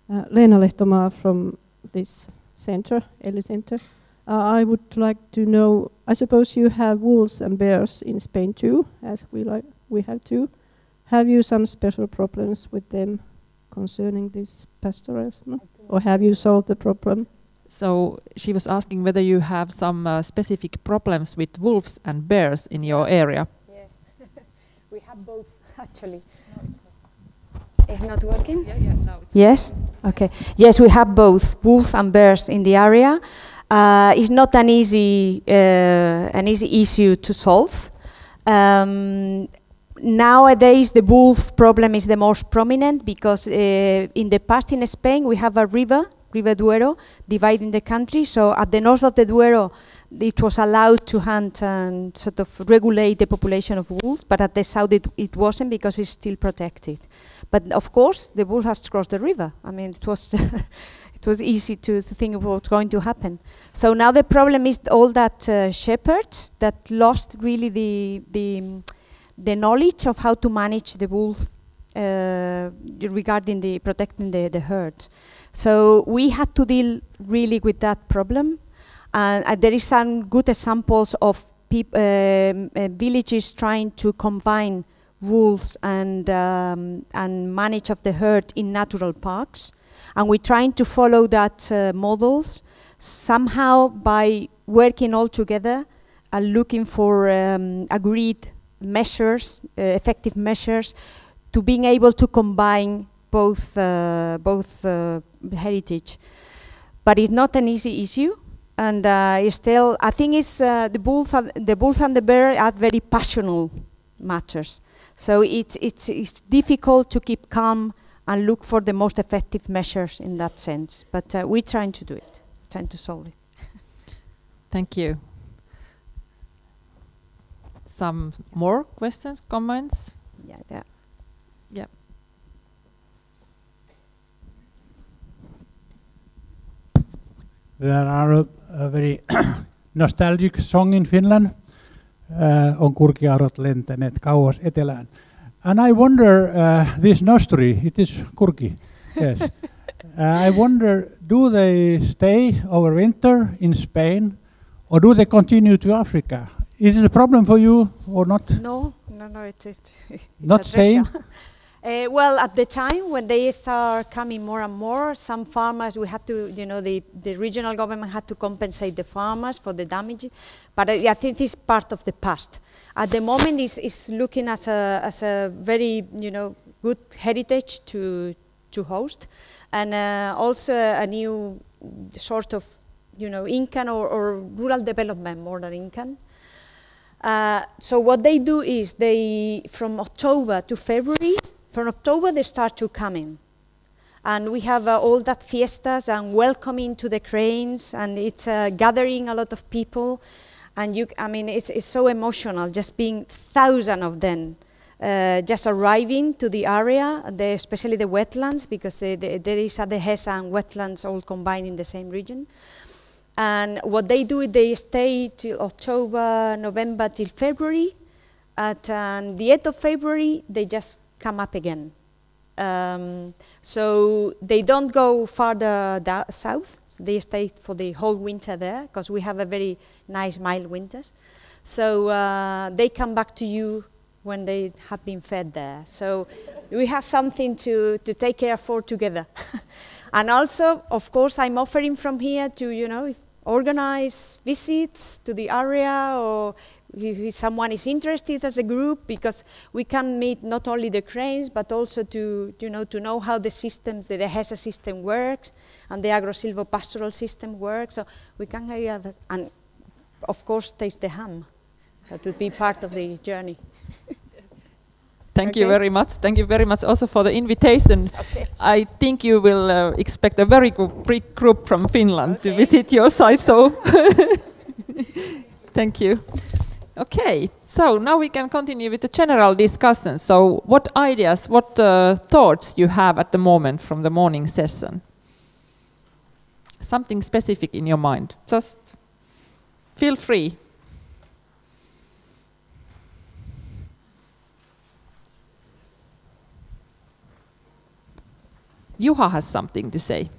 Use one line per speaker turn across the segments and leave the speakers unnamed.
Leena Lehtoma from this center, Elli Center. I would like to know, I suppose you have wolves and bears in Spain too, as we have too. Have you some special problems with them concerning this pastoralism, or have you solved the problem?
So she was asking whether you have some specific problems with wolves and bears in your area.
Yes, we have both actually. It's not working?
Yeah, no, it's
yes? Okay. Yes, we have both wolves and bears in the area. It's not an easy issue to solve. Nowadays, the wolf problem is the most prominent because in the past in Spain, we have a river Duero, dividing the country. So at the north of the Duero, it was allowed to hunt and sort of regulate the population of wolves, but at the south it wasn't because it's still protected. But of course, the wolf has crossed the river. I mean, it was it was easy to think of what's going to happen. So now the problem is all that shepherds that lost really the knowledge of how to manage the wolf regarding the protecting the herd. So we had to deal really with that problem. And there is some good examples of villages trying to combine wolves and manage of the herd in natural parks. And we're trying to follow that models somehow by working all together and looking for agreed measures, effective measures, to being able to combine both heritage. But it's not an easy issue. And still, I think it's the bulls and the bear are very passionate matters. So it's difficult to keep calm and look for the most effective measures in that sense. But we're trying to do it, trying to solve it.
Thank you. Some more questions, comments?
Yeah, yeah.
Yeah.
There are a very nostalgic song in Finland. On kurkiaurot lentäneet kauas etelään. And I wonder, this nostri, it is kurki, yes. I wonder, do they stay over winter in Spain, or do they continue to Africa? Is it a problem for you or not?
No, it's
not staying?
Well, at the time when they start coming more and more, some farmers, we had to, the regional government had to compensate the farmers for the damage. But I think it's part of the past. At the moment, it's looking as a very, good heritage to host, and also a new sort of, income or rural development more than income. So what they do is from October to February. From October, they start to come in. And we have all that fiestas and welcoming to the cranes, and it's gathering a lot of people. And it's so emotional, just being thousands of them just arriving to the area, especially the wetlands, because there is the Hesa and wetlands all combined in the same region. And what they do, they stay till October, November, till February. At the end of February, they just come up again. So they don't go farther south. They stay for the whole winter there, because we have a very nice mild winters. So they come back to you when they have been fed there. So we have something to take care for together. And also, of course, I'm offering from here to, organize visits to the area, or if someone is interested as a group, because we can meet not only the cranes, but also to know how the systems, the HESA system works, and the agro-silvopastoral system works. So we can and of course taste the ham. That would be part of the journey.
Thank you very much. Thank you very much also for the invitation. Okay. I think you will expect a very big group from Finland to visit your site. So thank you. Okay, so now we can continue with the general discussion. So what ideas, what thoughts you have at the moment from the morning session? Something specific in your mind? Just feel free. Juha has something to say.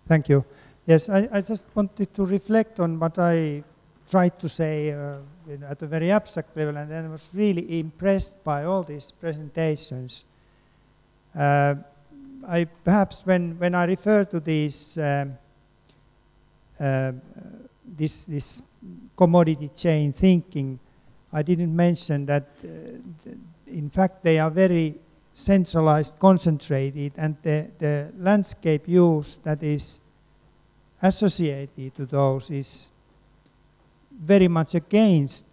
Thank you. Yes, I just wanted to reflect on what I tried to say at a very abstract level, and then I was really impressed by all these presentations. I perhaps when I refer to these this commodity chain thinking, I didn't mention that in fact they are very centralized, concentrated, and the landscape use that is associated to those is very much against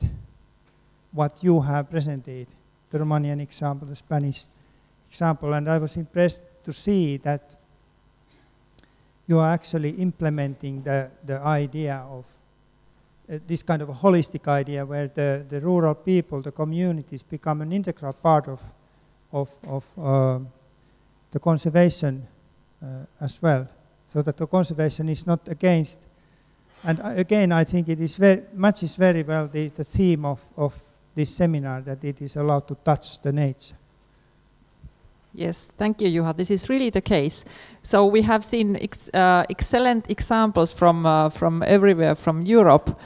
what you have presented, the Romanian example, the Spanish example, and I was impressed to see that you are actually implementing the idea of this kind of a holistic idea where the rural people, the communities become an integral part of the conservation as well, so that the conservation is not against. And again, I think it is matches very well the theme of this seminar, that it is allowed to touch the nature.
Yes, thank you, Juha. This is really the case. So we have seen excellent examples from everywhere from Europe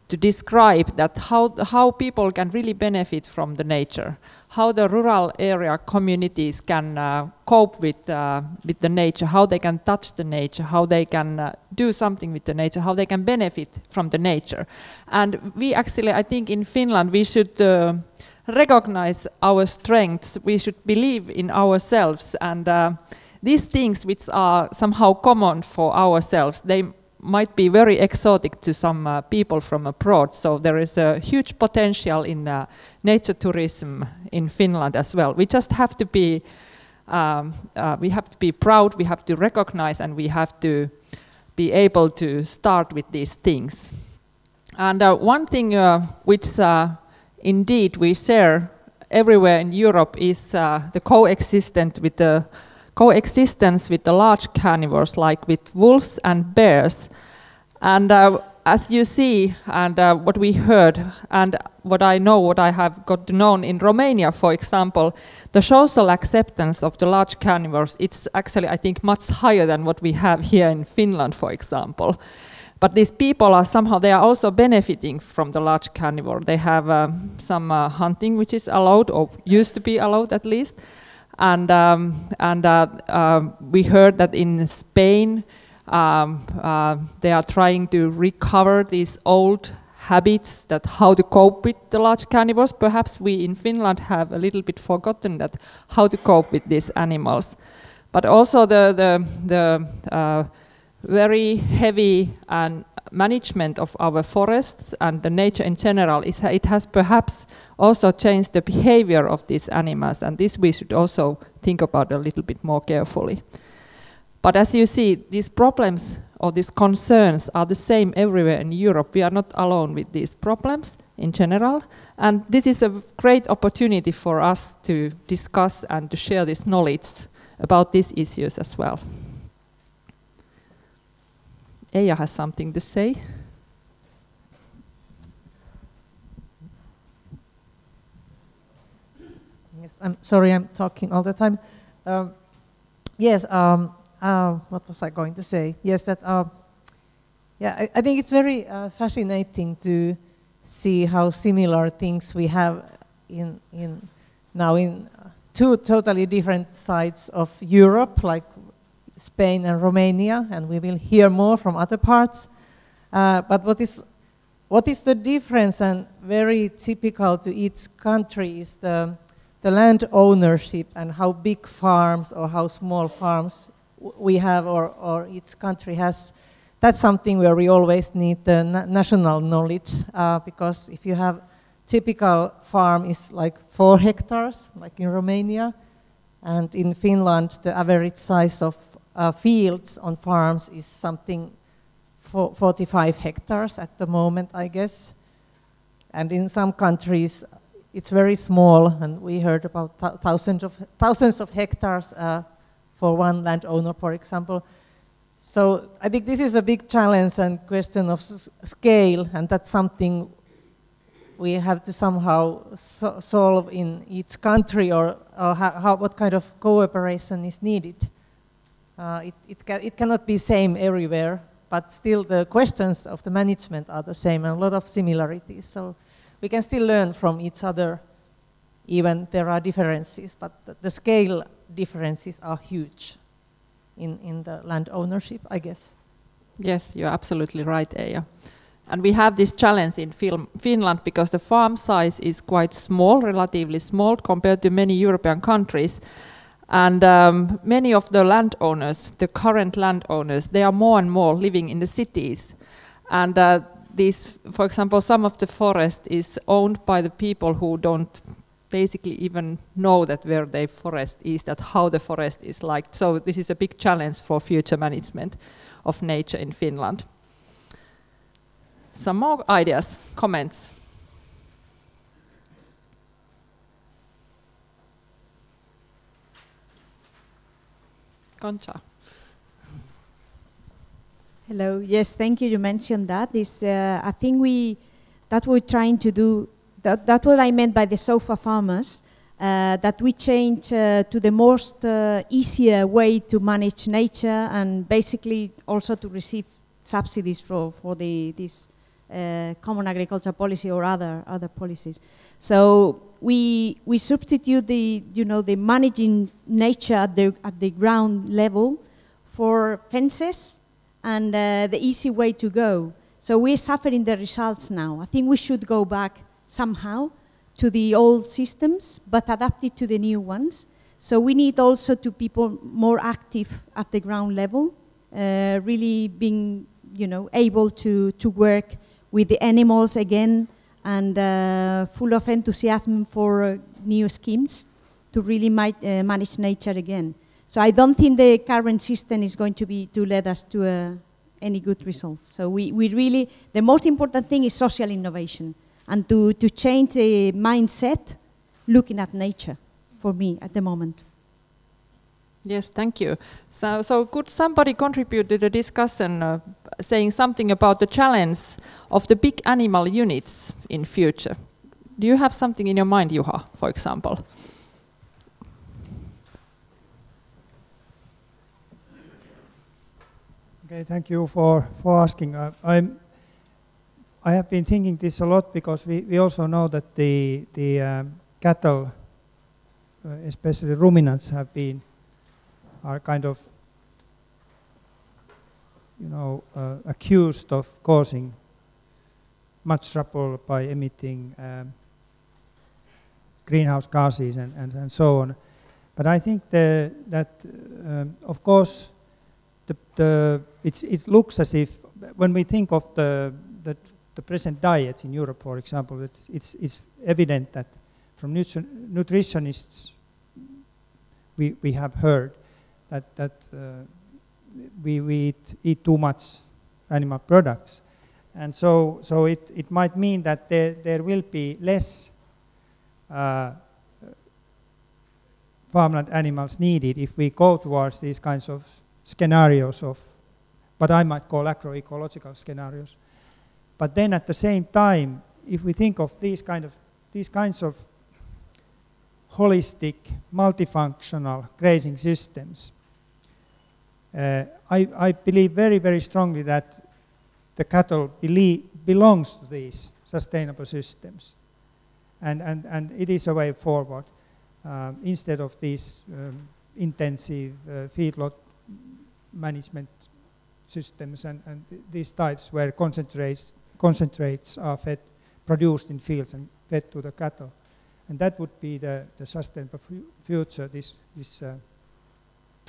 to describe that how people can really benefit from the nature, how the rural area communities can cope with the nature, how they can touch the nature, how they can do something with the nature, how they can benefit from the nature. And we actually, I think in Finland, we should recognize our strengths, we should believe in ourselves, and these things which are somehow common for ourselves, they might be very exotic to some people from abroad. So there is a huge potential in nature tourism in Finland as well. We just have to be proud, we have to recognize, and we have to be able to start with these things. And one thing which indeed we share everywhere in Europe is the coexistence with the large carnivores, like with wolves and bears. And as you see, and what we heard, and what I know, what I have got to know in Romania, for example, the social acceptance of the large carnivores, it's actually, I think, much higher than what we have here in Finland, for example. But these people are somehow, they are also benefiting from the large carnivore. They have some hunting which is allowed, or used to be allowed at least. And we heard that in Spain they are trying to recover these old habits, that how to cope with the large carnivores. Perhaps we in Finland have a little bit forgotten that how to cope with these animals. But also the very heavy management of our forests and the nature in general, it has perhaps also changed the behavior of these animals, and this we should also think about a little bit more carefully. But as you see, these problems or these concerns are the same everywhere in Europe. We are not alone with these problems in general, and this is a great opportunity for us to discuss and to share this knowledge about these issues as well. Eija has something to say.
Yes, I'm sorry, I'm talking all the time. Yes, what was I going to say? Yes, that yeah, I think it's very fascinating to see how similar things we have now in two totally different sides of Europe, like Spain and Romania, and we will hear more from other parts. But what is the difference, and very typical to each country, is the land ownership and how big farms or how small farms we have, or each country has. That's something where we always need the national knowledge, because if you have typical farm is like 4 hectares, like in Romania, and in Finland the average size of fields on farms is something 45 hectares at the moment, I guess. And in some countries it's very small, and we heard about thousands of hectares for one landowner, for example. So I think this is a big challenge and question of scale, and that's something we have to somehow solve in each country, or what kind of cooperation is needed. It cannot be same everywhere, but still the questions of the management are the same, and a lot of similarities. So we can still learn from each other, even there are differences, but the scale differences are huge in the land ownership, I guess.
Yes, you're absolutely right, Eija. And we have this challenge in Finland because the farm size is quite small, relatively small, compared to many European countries. And many of the landowners, the current landowners, they are more and more living in the cities. And for example, some of the forest is owned by the people who don't basically even know that where their forest is, that how the forest is like. So this is a big challenge for future management of nature in Finland. Some more ideas, comments? Concha.
Hello. Yes, thank you. You mentioned that. I think that we're trying to do. That's what I meant by the sofa farmers. That we change to the most easier way to manage nature, and basically also to receive subsidies for this common agriculture policy or other policies. So we substitute the managing nature at the ground level for fences and the easy way to go. So we're suffering the results now. I think we should go back somehow to the old systems, but adapt it to the new ones. So we need also to people more active at the ground level, really being able to work with the animals again, and full of enthusiasm for new schemes to really manage nature again. So I don't think the current system is going to lead us to any good results. So we really, the most important thing is social innovation, and to change the mindset looking at nature, for me, at the moment.
Yes, thank you. So could somebody contribute to the discussion, saying something about the challenge of the big animal units in future? Do you have something in your mind, Juha, for example?
Okay, thank you for asking. I have been thinking this a lot, because we also know that the cattle, especially ruminants, are kind of accused of causing much trouble by emitting greenhouse gases and so on. But I think that of course it looks as if, when we think of the present diets in Europe, for example, it's evident that from nutritionists we have heard that we eat too much animal products, and so it might mean that there will be less farmland animals needed if we go towards these kinds of scenarios of what I might call agroecological scenarios. But then at the same time, if we think of these kinds of holistic, multifunctional grazing systems, I believe very, very strongly that the cattle belongs to these sustainable systems, and it is a way forward, instead of these intensive feedlot management systems and these types where concentrates are produced in fields and fed to the cattle. And that would be the sustainable future, this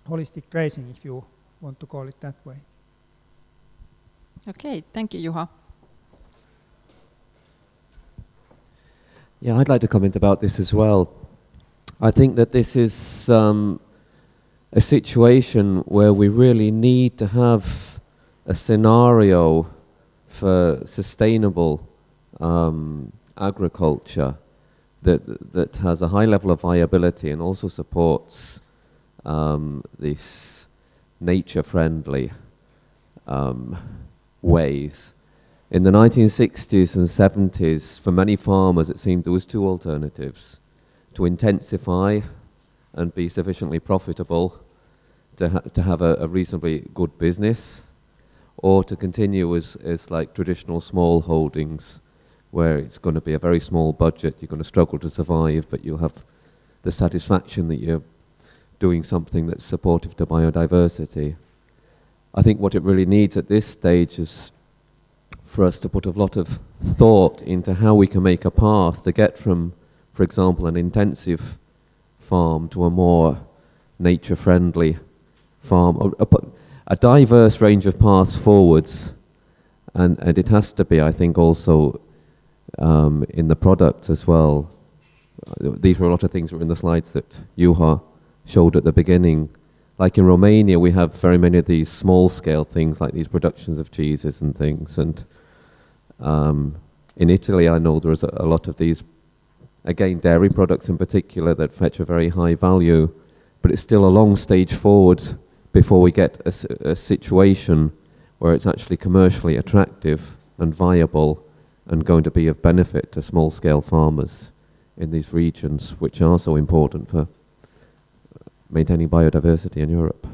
holistic grazing, if you want to call it that way.
Okay, thank you, Juha.
Yeah, I'd like to comment about this as well. I think that this is a situation where we really need to have a scenario for sustainable agriculture that has a high level of viability and also supports these nature-friendly ways. in the 1960s and 70s, for many farmers, it seemed there was two alternatives: to intensify and be sufficiently profitable to have a reasonably good business, or to continue as like traditional small holdings, where it's going to be a very small budget, you're going to struggle to survive, but you'll have the satisfaction that you're doing something that's supportive to biodiversity. I think what it really needs at this stage is for us to put a lot of thought into how we can make a path to get from, for example, an intensive farm to a more nature-friendly farm, a diverse range of paths forwards, and it has to be, I think, also in the product as well. These were a lot of things that were in the slides that Juha showed at the beginning. Like in Romania, we have very many of these small-scale things, like these productions of cheeses and things. And in Italy, I know there's a lot of these, again, dairy products in particular, that fetch a very high value. But it's still a long stage forward before we get a situation where it's actually commercially attractive and viable and going to be of benefit to small-scale farmers in these regions, which are so important for maintaining biodiversity in Europe.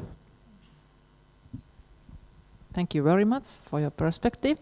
Thank you very much for your perspective.